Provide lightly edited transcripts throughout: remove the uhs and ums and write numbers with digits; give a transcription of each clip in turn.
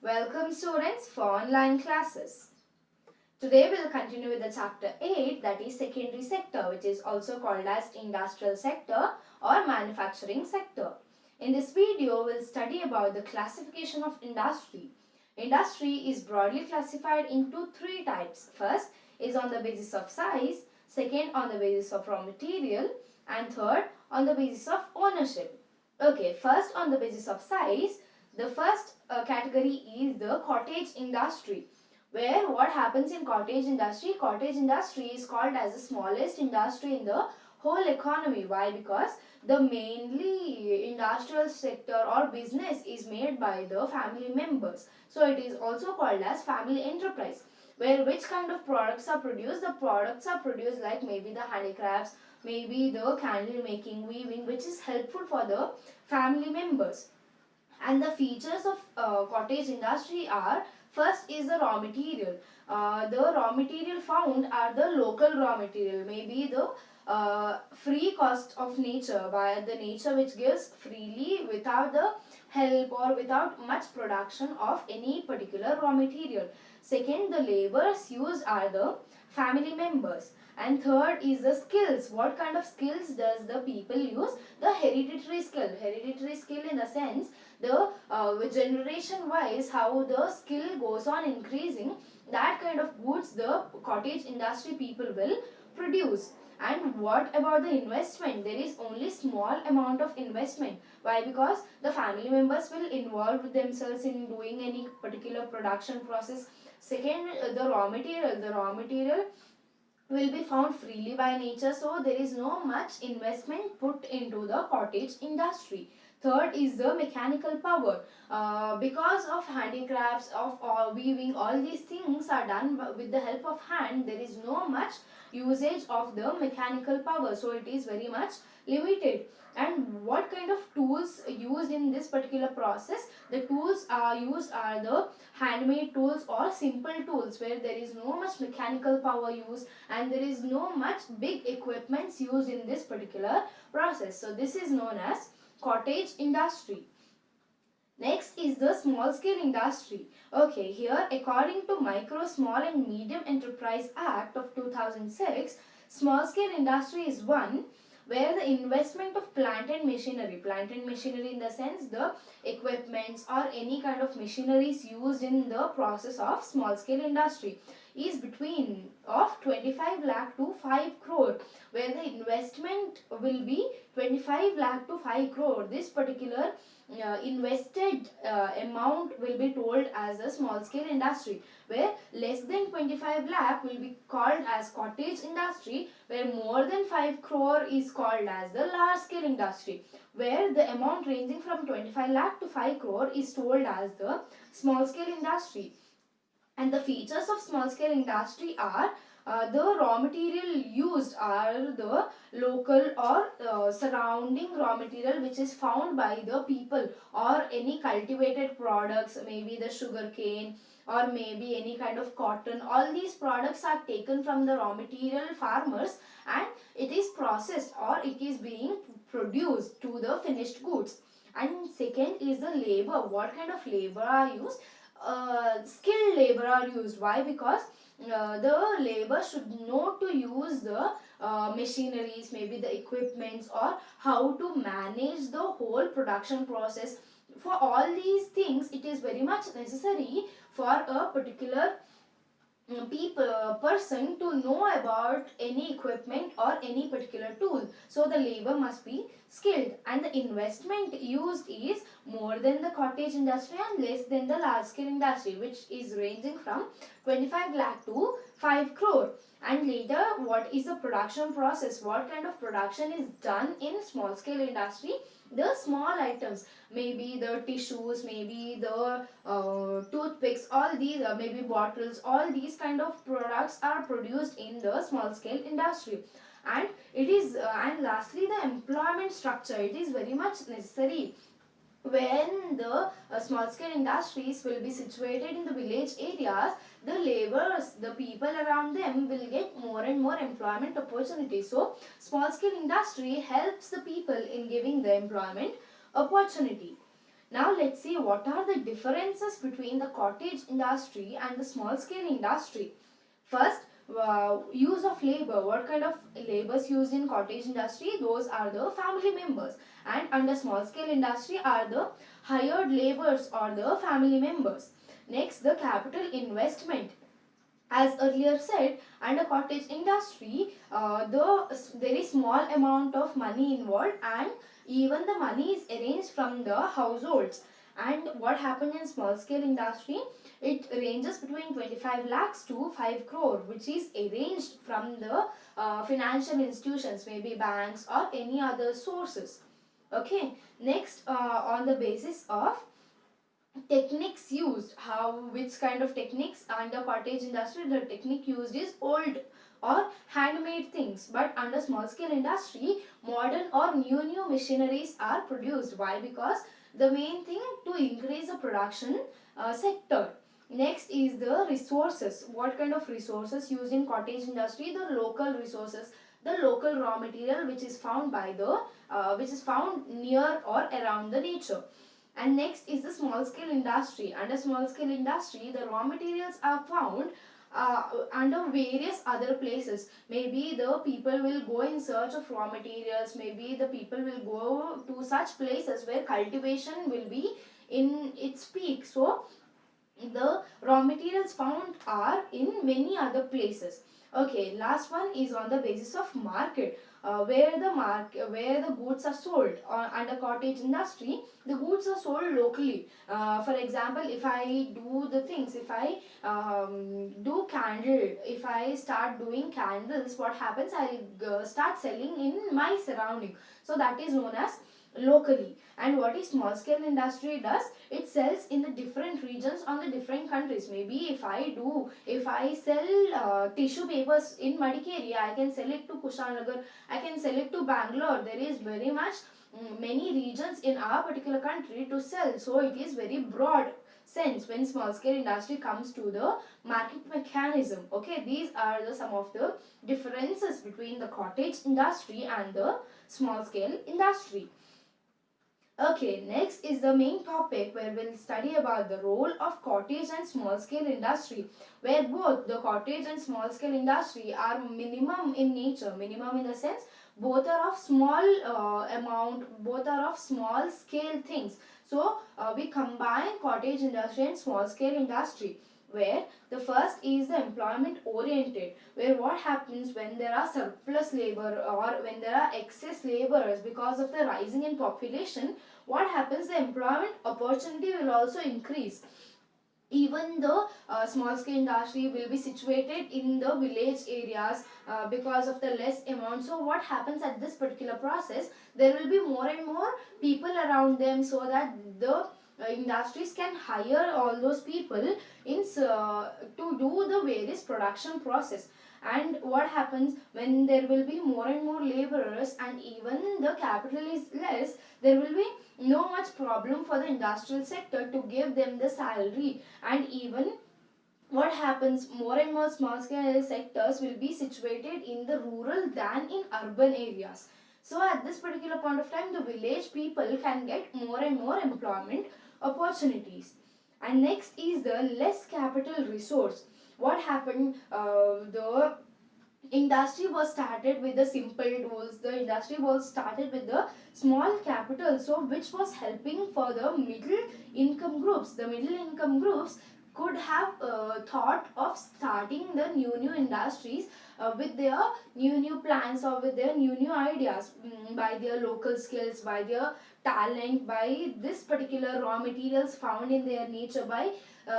Welcome students for online classes. Today we will continue with the chapter 8, that is secondary sector, which is also called as industrial sector or manufacturing sector. In this video we will study about the classification of industry. Industry is broadly classified into three types. First is on the basis of size, second on the basis of raw material, and third on the basis of ownership. Okay, first on the basis of size, the first category is the cottage industry, where what happens in cottage industry is called as the smallest industry in the whole economy. Why? Because the mainly industrial sector or business is made by the family members, so it is also called as family enterprise, where which kind of products are produced. The products are produced like maybe the handicrafts, maybe the candle making, weaving, which is helpful for the family members. And the features of cottage industry are, first is the raw material. The raw material found are the local raw material, maybe the free cost of nature, by the nature which gives freely without the help or without much production of any particular raw material. Second, the labors used are the family members. And third is the skills. What kind of skills does the people use? The hereditary skill. Hereditary skill in the sense the generation wise how the skill goes on increasing, that kind of goods the cottage industry people will produce. And what about the investment? There is only small amount of investment. Why? Because the family members will involve themselves in doing any particular production process. Second, the raw material. The raw material will be found freely by nature, so there is no much investment put into the cottage industry. Third is the mechanical power. Because of handicrafts, of weaving, all these things are done with the help of hand. There is no much usage of the mechanical power, so it is very much limited. And what kind of tools used in this particular process? The tools are used are the handmade tools or simple tools, where there is no much mechanical power used and there is no much big equipments used in this particular process. So this is known as cottage industry. Next is the small scale industry. Okay, here according to Micro, Small and Medium Enterprise Act of 2006, small scale industry is one where the investment of plant and machinery in the sense the equipments or any kind of machineries used in the process of small scale industry is between of 25 lakh to 5 crore, where the investment will be 25 lakh to 5 crore. This particular invested amount will be told as a small scale industry, where less than 25 lakh will be called as cottage industry, where more than 5 crore is called as the large scale industry, where the amount ranging from 25 lakh to 5 crore is told as the small scale industry. And the features of small scale industry are, the raw material used are the local or surrounding raw material which is found by the people, or any cultivated products, maybe the sugar cane or maybe any kind of cotton. All these products are taken from the raw material farmers and it is processed or it is being produced to the finished goods. And second is the labor. What kind of labor are used? Skilled labor are used. Why? Because the labor should know to use the machineries, maybe the equipments, or how to manage the whole production process. For all these things, it is very much necessary for a particular person to know about any equipment or any particular tool. So the labor must be skilled, and the investment used is more than the cottage industry and less than the large scale industry, which is ranging from 25 lakh to 5 crore. And later, what is the production process? What kind of production is done in small scale industry? The small items, maybe the tissues, maybe the toothpicks, all these maybe bottles, all these kind of products are produced in the small scale industry. And it is and lastly, the employment structure, it is very much necessary. When the small scale industries will be situated in the village areas, the laborers, the people around them will get more and more employment opportunities. So small scale industry helps the people in giving the employment opportunity. Now let's see what are the differences between the cottage industry and the small scale industry. First, use of labor. What kind of labors used in cottage industry? Those are the family members, and under small scale industry are the hired laborers or the family members. Next, the capital investment. As earlier said, under cottage industry, there is small amount of money involved, and even the money is arranged from the households. And what happens in small scale industry, it ranges between 25 lakhs to 5 crore, which is arranged from the financial institutions, maybe banks or any other sources. Okay, next, on the basis of techniques used, how, which kind of techniques under cottage industry, the technique used is old or handmade things, but under small scale industry modern or new machineries are produced. Why? Because the main thing to increase the production sector. Next is the resources. What kind of resources used in cottage industry? The local resources, the local raw material which is found by the which is found near or around the nature. And next is the small scale industry. Under small scale industry, the raw materials are found under various other places. Maybe the people will go in search of raw materials, maybe the people will go to such places where cultivation will be in its peak. So the raw materials found are in many other places. Okay, last one is on the basis of market. Where the goods are sold. Under cottage industry, the goods are sold locally. For example, if I do the things, if I do candle, if I start doing candles, what happens? I'll start selling in my surrounding. So that is known as locally. And what is small scale industry does? It sells in the different regions on the different countries. Maybe if I sell tissue papers in Madikeri, I can sell it to Kushanagar, I can sell it to Bangalore. There is very much many regions in our particular country to sell. So it is very broad sense when small scale industry comes to the market mechanism. Okay, these are some of the differences between the cottage industry and the small scale industry. Okay, next is the main topic where we'll study about the role of cottage and small scale industry, where both the cottage and small scale industry are minimum in nature. Minimum in the sense both are of small amount, both are of small scale things. So we combine cottage industry and small scale industry, where the first is the employment oriented, where what happens when there are surplus labor or when there are excess laborers because of the rising in population, what happens? The employment opportunity will also increase. Even the small scale industry will be situated in the village areas because of the less amount. So what happens at this particular process, there will be more and more people around them, so that the industries can hire all those people to do the various production process. And what happens when there will be more and more laborers and even the capital is less, there will be no much problem for the industrial sector to give them the salary. And even what happens, more and more small scale sectors will be situated in the rural than in urban areas. So at this particular point of time, the village people can get more and more employment opportunities. And next is the less capital resource. What happened? The industry was started with the simple tools. The industry was started with the small capital, so which was helping for the middle income groups. The middle income groups could have thought of starting the new industries with their new plans or with their new ideas, by their local skills, by their talent, by this particular raw materials found in their nature. By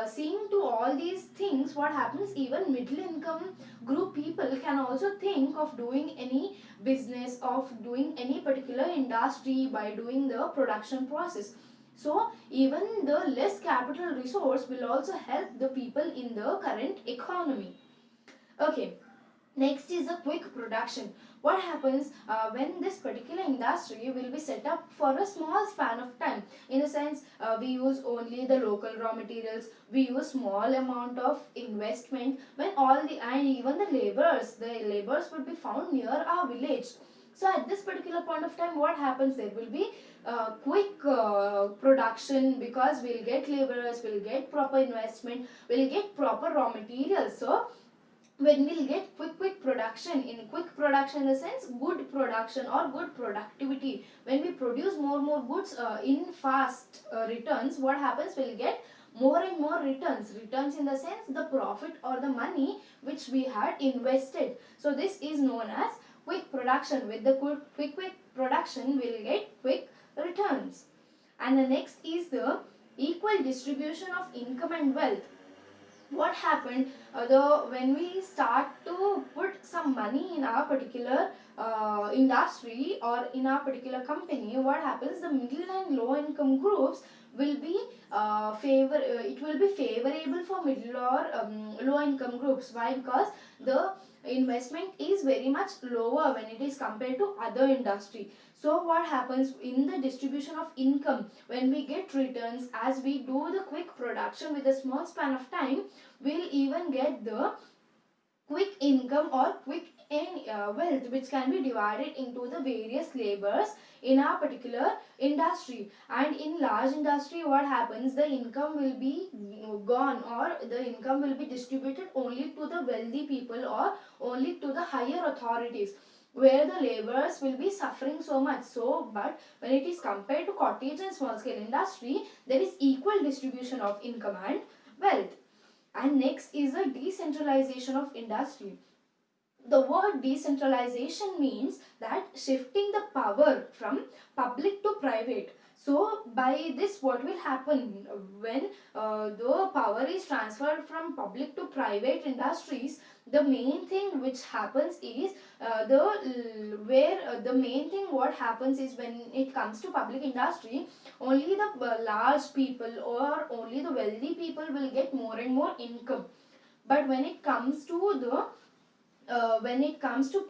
seeing to all these things, what happens, even middle income group people can also think of doing any business, of doing any particular industry by doing the production process. So even the less capital resource will also help the people in the current economy. Okay, next is a quick production. What happens when this particular industry will be set up for a small span of time? In a sense, we use only the local raw materials, we use small amount of investment, when all the, and even the laborers would be found near our village. So at this particular point of time, what happens? There will be quick production, because we'll get laborers, we'll get proper investment, we'll get proper raw materials. So when we'll get quick production, in quick production in the sense good production or good productivity, when we produce more goods in fast returns, what happens, we'll get more and more returns in the sense the profit or the money which we had invested. So this is known as quick production. With the quick production, we'll get quick returns. And the next is the equal distribution of income and wealth. What happened, when we start to put some money in our particular industry or in our particular company, what happens, the middle and low income groups will be it will be favorable for middle or low income groups. Why? Because the investment is very much lower when it is compared to other industry. So what happens in the distribution of income, when we get returns, as we do the quick production with a small span of time, we'll even get the quick income or quick wealth, which can be divided into the various labors in our particular industry. And in large industry, what happens, the income will be gone, or the income will be distributed only to the wealthy people or only to the higher authorities, where the laborers will be suffering so much. So but when it is compared to cottage and small scale industry, there is equal distribution of income and wealth. And next is the decentralization of industry. The word decentralization means that shifting the power from public to private. So by this, what will happen, when the power is transferred from public to private industries, the main thing which happens is the main thing what happens is, when it comes to public industry, only the large people or only the wealthy people will get more and more income. But when it comes to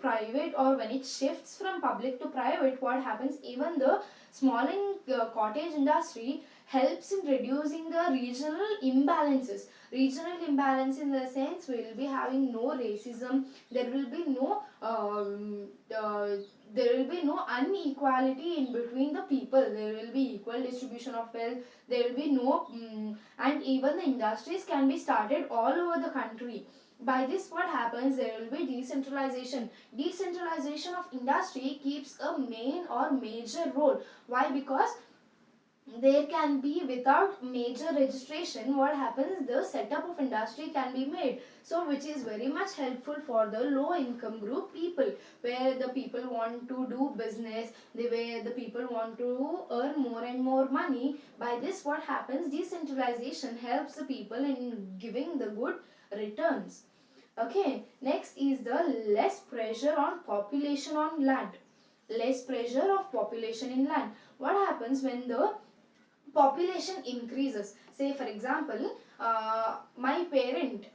private, or when it shifts from public to private, what happens, even the small and cottage industry helps in reducing the regional imbalances. Regional imbalance in the sense, we will be having no racism, there will be no inequality in between the people, there will be equal distribution of wealth, there will be no and even the industries can be started all over the country. By this, what happens, there will be decentralization. Decentralization of industry keeps a main or major role. Why? Because there can be, without major registration, what happens, the setup of industry can be made. So which is very much helpful for the low income group people, where the people want to do business, where the people want to earn more and more money. By this, what happens, decentralization helps the people in giving the good returns. Okay, next is the less pressure on population on land. Less pressure of population in land. What happens when the population increases? Say for example, my parent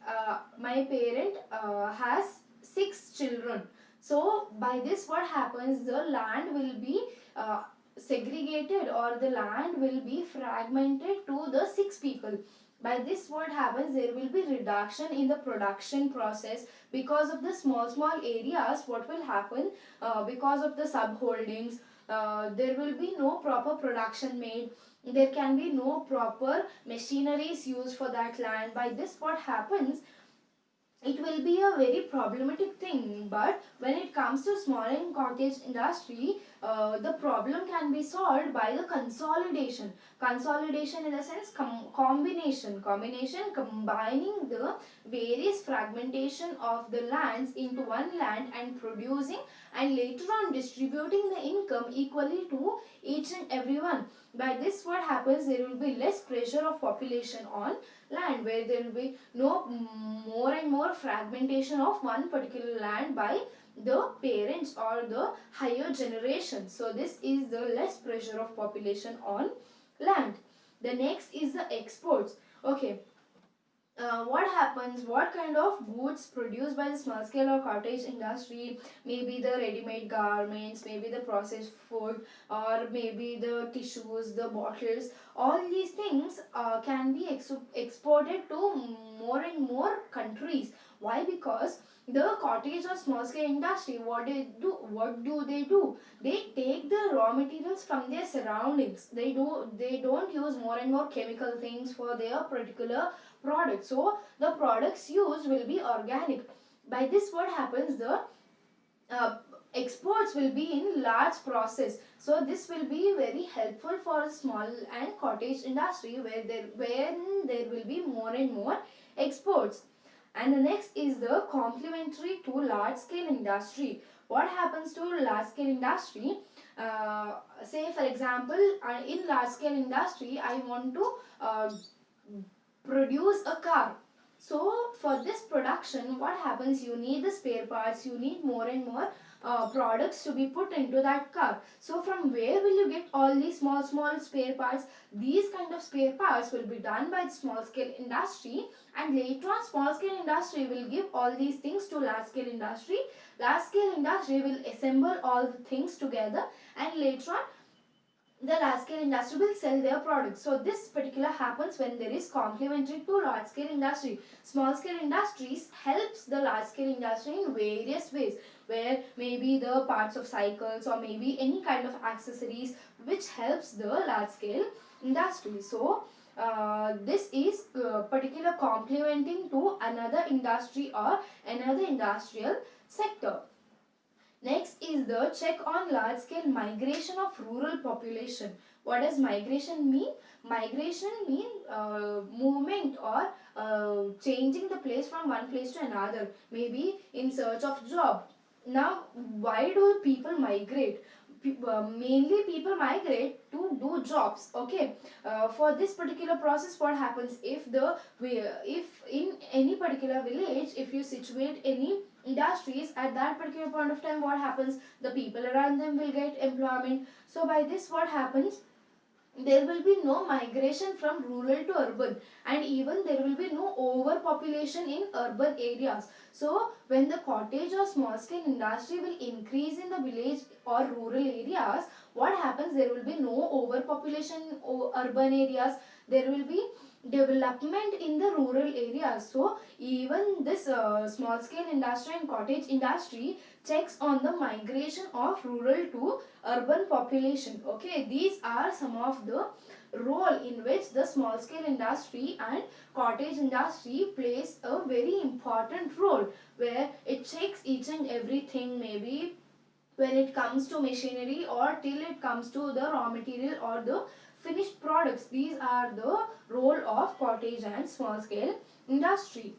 has 6 children. So by this, what happens, the land will be segregated, or the land will be fragmented to the 6 people. By this, what happens, there will be reduction in the production process because of the small areas. What will happen, because of the subholdings, there will be no proper production made, there can be no proper machineries used for that land. By this, what happens, it will be a very problematic thing. But when it comes to small and cottage industry, the problem can be solved by the consolidation. Consolidation in the sense combination, combining the various fragmentation of the lands into one land and producing, and later on distributing the income equally to each and everyone. By this, what happens, there will be less pressure of population on land, where there will be no more and more fragmentation of one particular land by the parents or the higher generation. So this is the less pressure of population on land. The next is the exports. Okay, what happens, what kind of goods produced by the small scale or cottage industry, maybe the ready-made garments, maybe the processed food, or maybe the tissues, the bottles, all these things can be exported to more and more countries. Why? Because the cottage or small scale industry, what do they do? They take the raw materials from their surroundings. They don't use more and more chemical things for their particular product. So the products used will be organic. By this, what happens, the uh, exports will be in large process. So this will be very helpful for small and cottage industry, where there will be more and more exports. And the next is the complementary to large scale industry. What happens to large scale industry? Say for example, in large scale industry, I want to produce a car. So for this production, what happens, you need the spare parts, you need more and more products to be put into that car. So from where will you get all these small spare parts? These kind of spare parts will be done by the small scale industry, and later on small scale industry will give all these things to large scale industry. Large scale industry will assemble all the things together, and later on the large scale industry will sell their products. So this particular happens when there is complementary to large scale industry. Small scale industries helps the large scale industry in various ways, where maybe the parts of cycles or maybe any kind of accessories which helps the large scale industry. So this is particular complementing to another industry or another industrial sector. Next is the check on large scale migration of rural population. What does migration mean? Migration means movement or changing the place from one place to another, maybe in search of job. Now, why do people migrate? Mainly people migrate to do jobs. Okay, for this particular process, what happens, if in any particular village, if you situate any industries at that particular point of time, what happens, the people around them will get employment. So by this, what happens, there will be no migration from rural to urban, and even there will be no overpopulation in urban areas. So when the cottage or small scale industry will increase in the village or rural areas, what happens, there will be no overpopulation in urban areas, there will be development in the rural areas. So even this small scale industry and cottage industry checks on the migration of rural to urban population. Okay, these are some of the role in which the small scale industry and cottage industry plays a very important role, where it checks each and everything, maybe when it comes to machinery or till it comes to the raw material or the finished products. These are the role of cottage and small scale industry.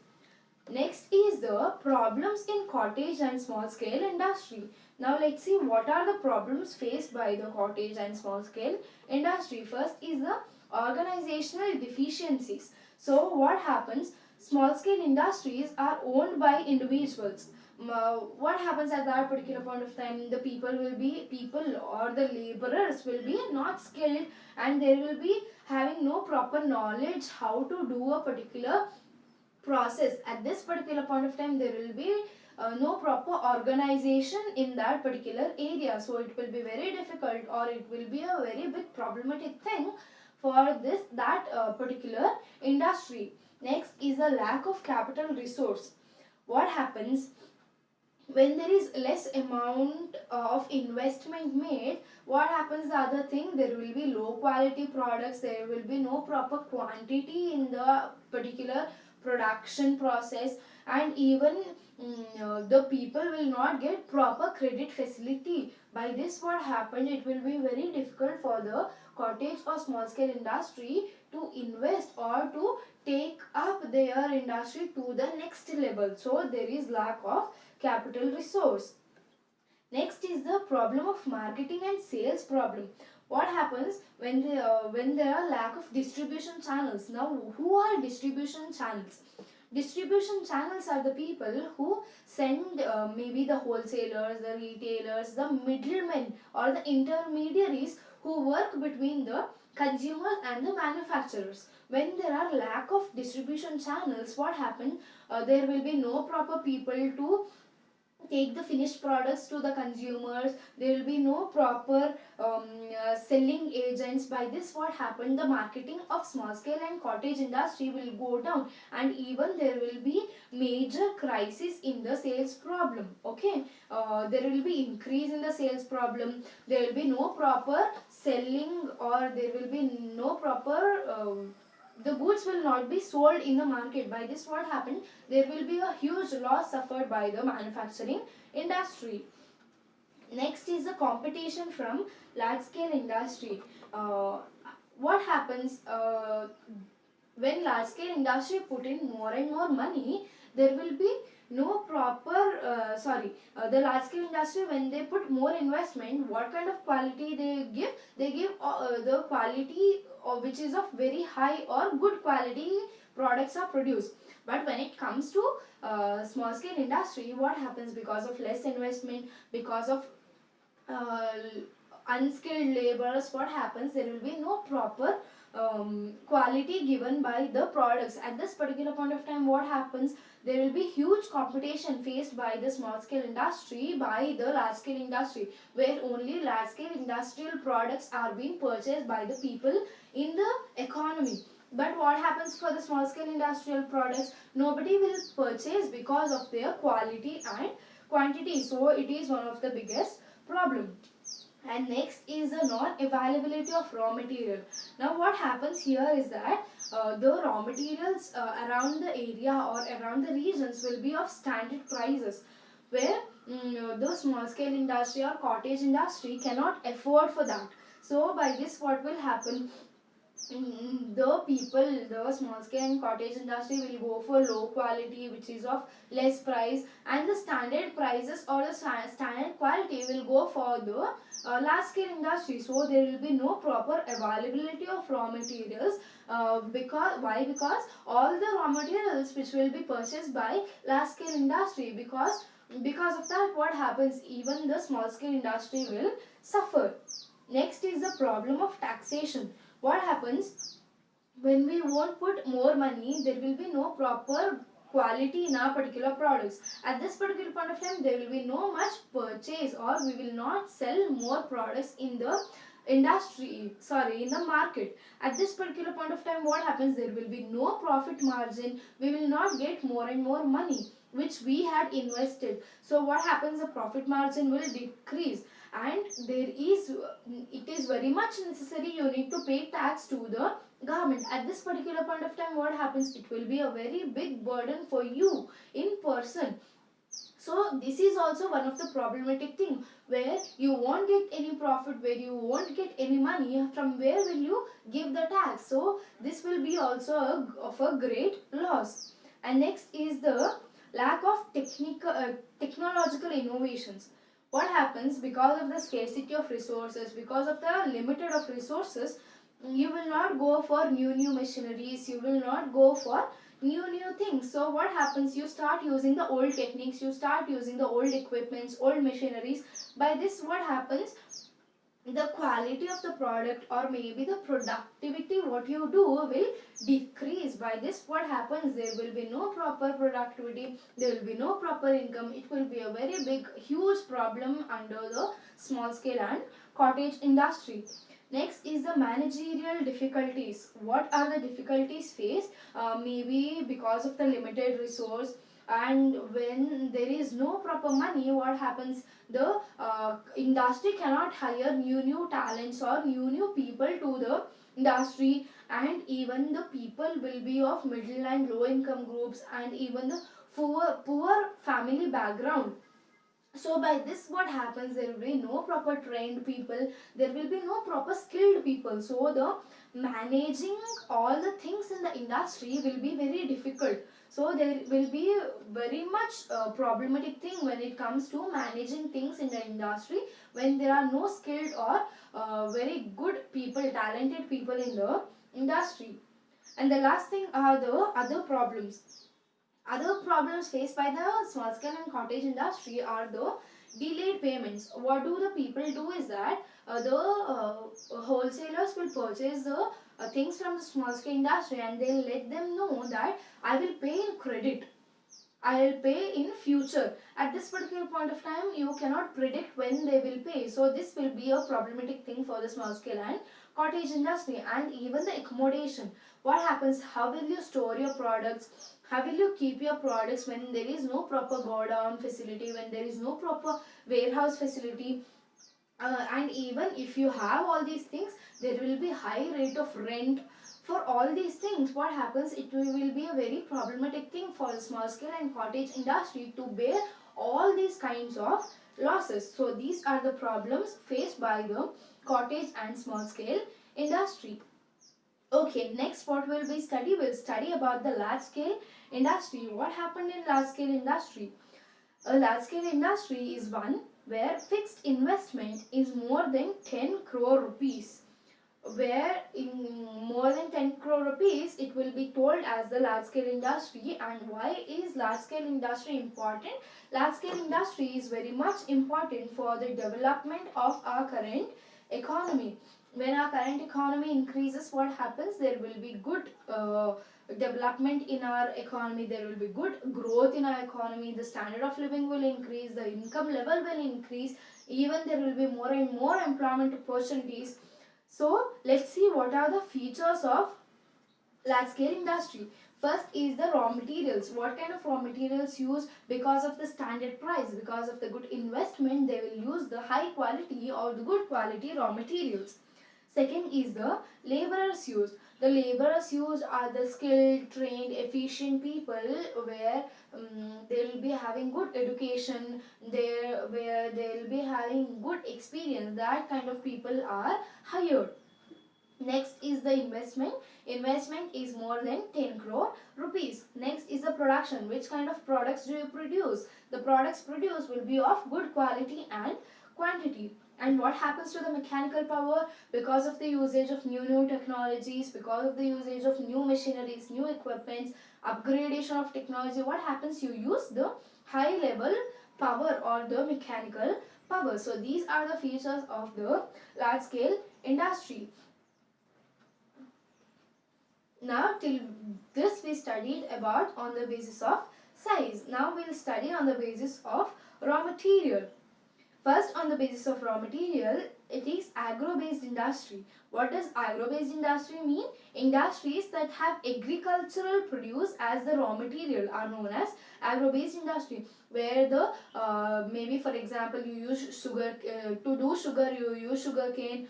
Next is the problems in cottage and small scale industry. Now let's see what are the problems faced by the cottage and small scale industry. First is the organizational deficiencies. So what happens? Small scale industries are owned by individuals. What happens at that particular point of time? The people or the laborers will be not skilled, and they will be having no proper knowledge how to do a particular process. At this particular point of time, there will be no proper organization in that particular area. So it will be very difficult, or it will be a very big problematic thing for this that particular industry. Next is a lack of capital resource. What happens when there is less amount of investment made? What happens, the other thing, there will be low quality products, there will be no proper quantity in the particular production process, and even the people will not get proper credit facility. By this, what happened, it will be very difficult for the cottage or small scale industry to invest or to take up their industry to the next level. So there is lack of capital resource. Next is the problem of marketing and sales problem. What happens when there are lack of distribution channels? Now, who are distribution channels? Distribution channels are the people who send maybe the wholesalers, the retailers, the middlemen or the intermediaries who work between the consumers and the manufacturers. When there are lack of distribution channels, what happens? There will be no proper people to take the finished products to the consumers. There will be no proper selling agents. By this, what happened? The marketing of small scale and cottage industry will go down, and even there will be major crisis in the sales problem. Okay, there will be increase in the sales problem. There will be no proper selling, or there will be no proper the goods will not be sold in the market. By this, what happened? There will be a huge loss suffered by the manufacturing industry. Next is the competition from large scale industry. What happens when large scale industry put in more and more money? There will be no proper the large scale industry, when they put more investment, what kind of quality they give? They give the quality which is of very high or good quality products are produced. But when it comes to small scale industry, what happens? Because of less investment, because of uh, unskilled laborers, what happens? There will be no proper quality given by the products. At this particular point of time, what happens? There will be huge competition faced by the small scale industry by the large scale industry, where only large scale industrial products are being purchased by the people in the economy. But what happens for the small scale industrial products? Nobody will purchase because of their quality and quantity. So it is one of the biggest problem. And next is the non-availability of raw material. Now what happens here is that the raw materials around the area or around the regions will be of standard prices, where the small scale industry or cottage industry cannot afford for that. So by this, what will happen? The people, the small scale and cottage industry will go for low quality which is of less price, and the standard prices or the standard quality will go for the large scale industry. So there will be no proper availability of raw materials. Because all the raw materials which will be purchased by large scale industry, because of that, what happens? Even the small scale industry will suffer. Next is the problem of taxation. What happens? When we won't put more money, there will be no proper quality in our particular products. At this particular point of time, there will be no much purchase, or we will not sell more products in the in the market. At this particular point of time, what happens? There will be no profit margin. We will not get more and more money which we had invested. So what happens? The profit margin will decrease, and it is very much necessary you need to pay tax to the government. At this particular point of time, what happens? It will be a very big burden for you in person. So this is also one of the problematic thing, where you won't get any profit, where you won't get any money. From where will you give the tax? So this will be also of a great loss. And next is the lack of technological innovations. What happens? Because of the scarcity of resources, because of the limited of resources, you will not go for new machineries, you will not go for new things. So what happens? You start using the old techniques, you start using the old equipments, old machineries. By this, what happens? The quality of the product, or maybe the productivity what you do, will decrease. By this, what happens? There will be no proper productivity, there will be no proper income. It will be a very big huge problem under the small scale and cottage industry. Next is the managerial difficulties. What are the difficulties faced? Maybe because of the limited resource, and when there is no proper money, what happens? The industry cannot hire new talents or new people to the industry, and even the people will be of middle and low income groups, and even the poor family background. So by this, what happens? There will be no proper trained people, there will be no proper skilled people. So the managing all the things in the industry will be very difficult. So there will be very much problematic thing when it comes to managing things in the industry, when there are no skilled or very good people, talented people in the industry. And the last thing are the other problems. Other problems faced by the small scale and cottage industry are the Delayed payments. What do the people do is that the wholesalers will purchase the things from the small scale industry, and they'll let them know that I will pay in credit, I'll pay in future. At this particular point of time, you cannot predict when they will pay. So this will be a problematic thing for the small scale and cottage industry. And even the accommodation. What happens? How will you store your products? How will you keep your products when there is no proper go down facility, when there is no proper warehouse facility? And even if you have all these things, there will be high rate of rent. For all these things, what happens, it will be a very problematic thing for the small scale and cottage industry to bear all these kinds of losses. So these are the problems faced by the cottage and small scale industry. Okay, next what will we study? We'll study about the large scale industry. What happened in large scale industry? A large scale industry is one where fixed investment is more than 10 crore rupees. Where in more than 10 crore rupees, it will be told as the large scale industry. And why is large scale industry important? Large scale industry is very much important for the development of our current economy. When our current economy increases, what happens? There will be good development in our economy, there will be good growth in our economy, the standard of living will increase, the income level will increase, even there will be more and more employment opportunities. So let's see what are the features of large scale industry. First is the raw materials. What kind of raw materials use? Because of the standard price, because of the good investment, they will use the high quality or the good quality raw materials. Second is the laborers used. The laborers used are the skilled, trained, efficient people where they will be having good education, there where they will be having good experience. That kind of people are hired. Next is the investment. Investment is more than 10 crore rupees. Next is the production. Which kind of products do you produce? The products produced will be of good quality and quantity. And what happens to the mechanical power? Because of the usage of new technologies, because of the usage of new machineries, new equipments, upgradation of technology, what happens? You use the high level power or the mechanical power. So these are the features of the large scale industry. Now till this we studied about on the basis of size. Now we will study on the basis of raw material. First, on the basis of raw material, it is agro-based industry. What does agro-based industry mean? Industries that have agricultural produce as the raw material are known as agro-based industry. Where the maybe for example you use sugar to do sugar, you use sugar cane.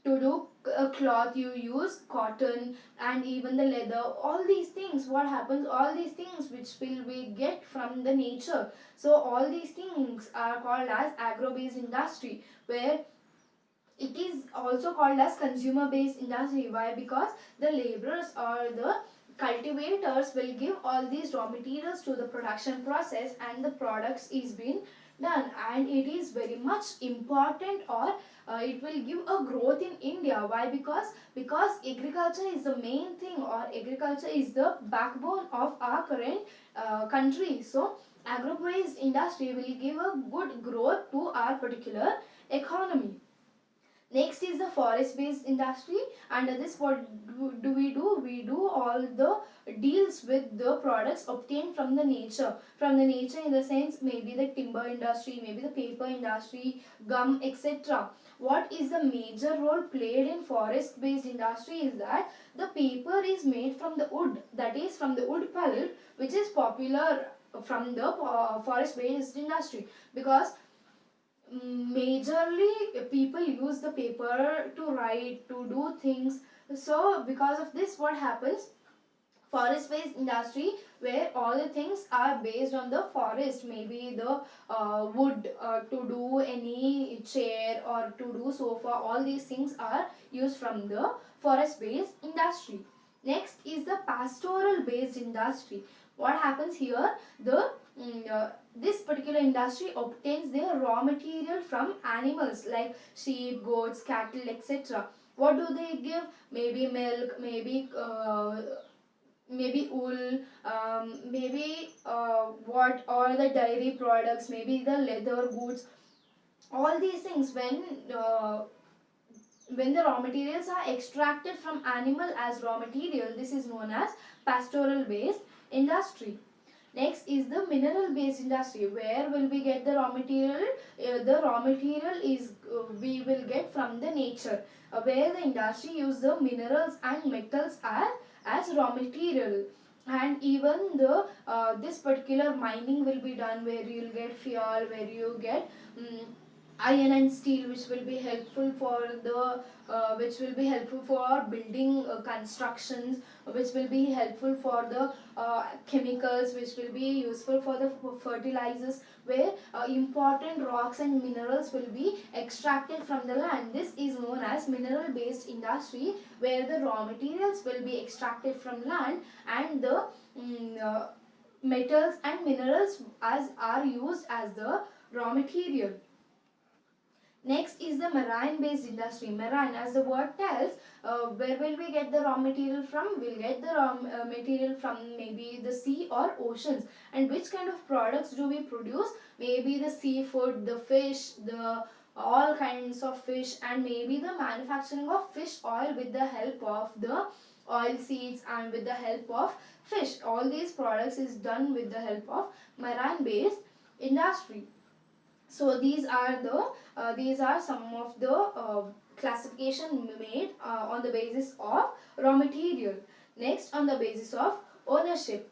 To do cloth you use cotton, and even the leather. All these things, what happens? All these things which will we get from the nature. So all these things are called as agro-based industry, where it is also called as consumer-based industry. Why? Because the laborers or the cultivators will give all these raw materials to the production process, and the products is being done, and it is very much important, or it will give a growth in India. Why? Because agriculture is the main thing, or agriculture is the backbone of our current country. So agro-based industry will give a good growth to our particular economy. Next is the forest-based industry. Under this, what do? We do all the deals with the products obtained from the nature. From the nature in the sense, maybe the timber industry, maybe the paper industry, gum, etc. What is the major role played in forest-based industry is that the paper is made from the wood, that is from the wood pulp, which is popular from the forest-based industry, because majorly people use the paper to write, to do things. So because of this, what happens? Forest based industry, where all the things are based on the forest, maybe the wood to do any chair or to do sofa, all these things are used from the forest based industry. Next is the pastoral based industry. What happens here? This particular industry obtains their raw material from animals like sheep, goats, cattle, etc. What do they give? Maybe milk, maybe wool, maybe what all the dairy products, maybe the leather goods. All these things, when the raw materials are extracted from animal as raw material, this is known as pastoral based industry. Next is the mineral based industry. Where will we get the raw material? The raw material is we will get from the nature, where the industry use the minerals and metals as raw material. And even the this particular mining will be done, where you will get fuel, where you get iron and steel, which will be helpful for the which will be helpful for building constructions, which will be helpful for the chemicals, which will be useful for the fertilizers, where important rocks and minerals will be extracted from the land. This is known as mineral based industry, where the raw materials will be extracted from land, and the metals and minerals as are used as the raw material. Next is the marine-based industry. Marine, as the word tells, where will we get the raw material from? We'll get the raw material from maybe the sea or oceans. And which kind of products do we produce? Maybe the seafood, the fish, the all kinds of fish, and maybe the manufacturing of fish oil with the help of the oil seeds and with the help of fish. All these products is done with the help of marine-based industry. So these are some of the classification made on the basis of raw material. Next, on the basis of ownership.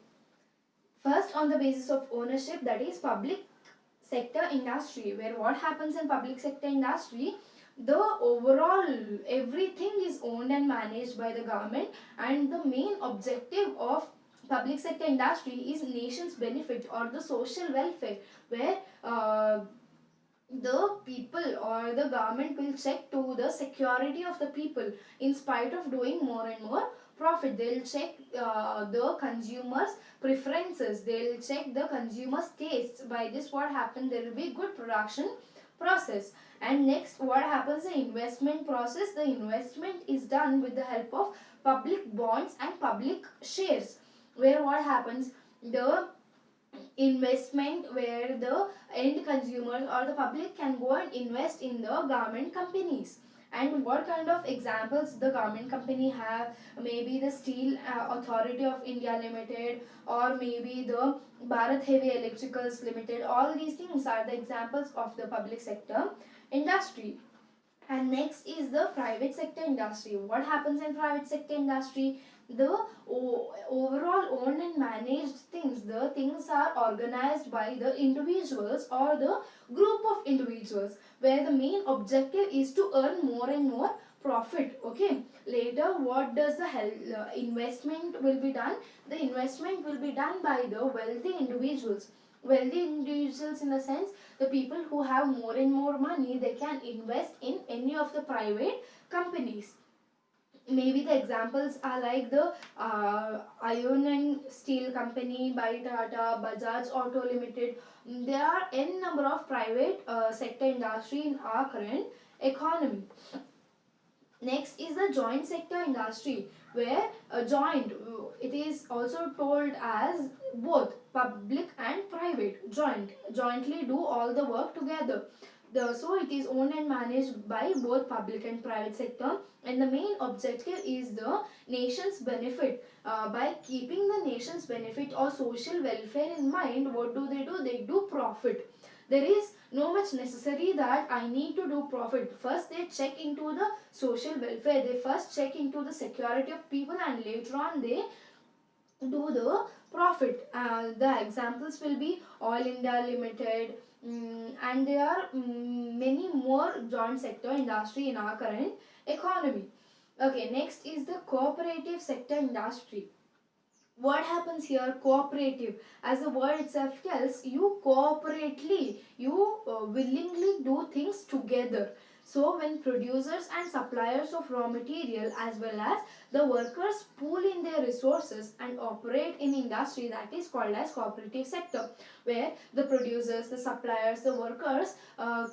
First, on the basis of ownership, that is public sector industry, where what happens in public sector industry, the overall everything is owned and managed by the government, and the main objective of public sector industry is nation's benefit or the social welfare, where the people or the government will check to the security of the people. In spite of doing more and more profit, they'll check the consumers preferences, they'll check the consumers tastes. By this, what happens, there will be good production process. And next, what happens, the investment process. The investment is done with the help of public bonds and public shares, where what happens, the investment, where the end consumers or the public can go and invest in the government companies. And what kind of examples the government company have? Maybe the Steel Authority of India Limited, or maybe the Bharat Heavy Electricals Limited. All these things are the examples of the public sector industry. And next is the private sector industry. What happens in private sector industry? The overall owned and managed things, the things are organized by the individuals or the group of individuals, where the main objective is to earn more and more profit. Okay, later what does the investment will be done? The investment will be done by the wealthy individuals. Wealthy individuals, in the sense, the people who have more and more money, they can invest in any of the private companies. Maybe the examples are like the iron and steel company by Tata, Bajaj Auto Limited. There are n number of private sector industry in our current economy. Next is the joint sector industry, where it is also told as both public and private, jointly do all the work together. So it is owned and managed by both public and private sector, and the main objective is the nation's benefit. By keeping the nation's benefit or social welfare in mind, what do? They do profit. There is no much necessary that I need to do profit. First, they check into the social welfare. They first check into the security of people, and later on they do the profit. The examples will be Oil India Limited, and there are many more joint sector industry in our current economy. Okay, next is the cooperative sector industry. What happens here? Cooperative, as the word itself tells, you cooperatively, you willingly do things together. So when producers and suppliers of raw material as well as the workers pool in their resources and operate in industry, that is called as cooperative sector, where the producers, the suppliers, the workers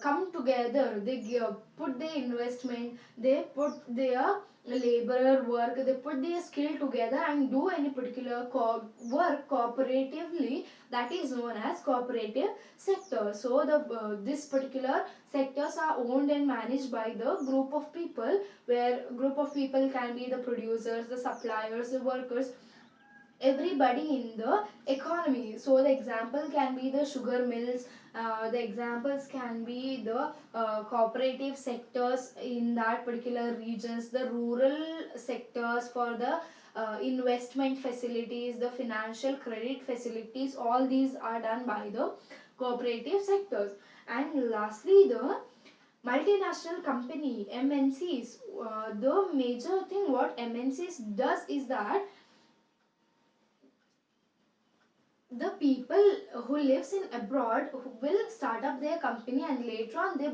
come together, they put their investment, they put their laborer work, they put their skill together and do any particular work cooperatively, that is known as cooperative sector. So the this particular sectors are owned and managed by the group of people, where group of people can be the producers, the suppliers, the workers, everybody in the economy. So the example can be the sugar mills, the examples can be the cooperative sectors in that particular regions, the rural sectors for the investment facilities, the financial credit facilities, all these are done by the cooperative sectors. And lastly, the multinational company, MNCs. The major thing what MNCs does is that the people who lives in abroad who will start up their company, and later on they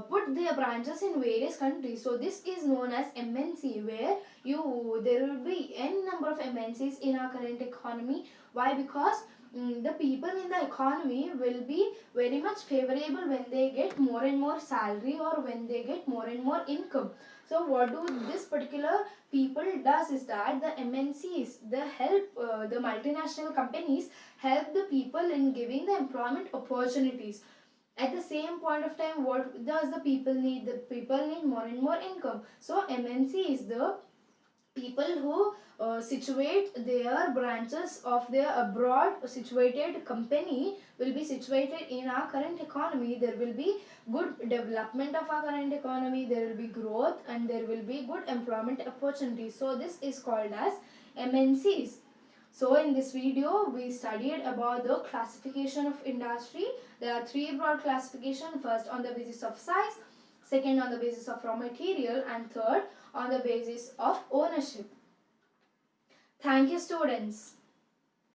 put their branches in various countries. So this is known as MNC, where there will be n number of MNCs in our current economy. Why? Because the people in the economy will be very much favorable when they get more and more salary, or when they get more and more income. So what do this particular people does is that the MNCs, they help the multinational companies help the people in giving the employment opportunities. At the same point of time, what does the people need? The people need more and more income. So MNC is the people who situate their branches of their abroad situated company will be situated in our current economy. There will be good development of our current economy, there will be growth, and there will be good employment opportunities. So this is called as MNCs. So in this video we studied about the classification of industry. There are three broad classifications. First, on the basis of size, second on the basis of raw material, and third on the basis of ownership. Thank you, students.